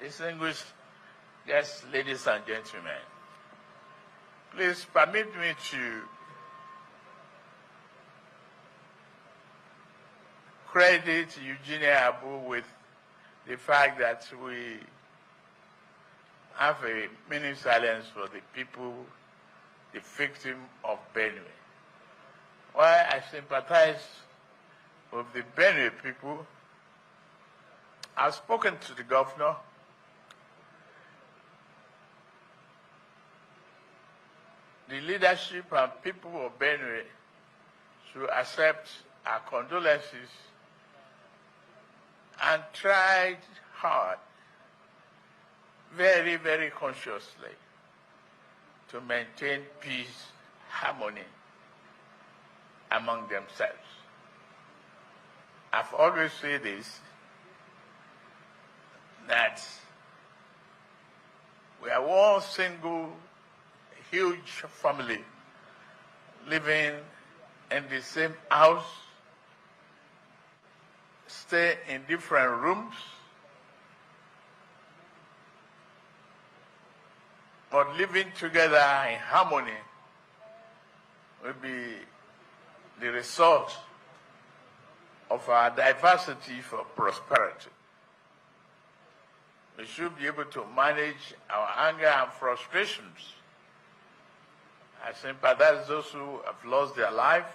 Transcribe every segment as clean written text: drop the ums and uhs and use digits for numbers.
distinguished guests, ladies and gentlemen, please permit me to credit Eugenia Abu with the fact that we have a minute silence for the people, the victim of Benue. While I sympathize with the Benue people, I've spoken to the governor. The leadership and people of Benue should accept our condolences and tried hard, very, very consciously, to maintain peace, harmony among themselves. I've always said this, that we are one single huge family living in the same house, stay in different rooms, but living together in harmony will be the result of our diversity for prosperity. We should be able to manage our anger and frustrations. I sympathize those who have lost their life.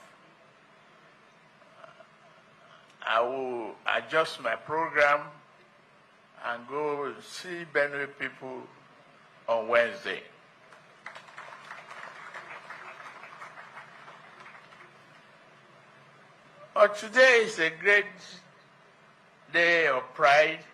I will adjust my program and go see Benue people on Wednesday. But today is a great day of pride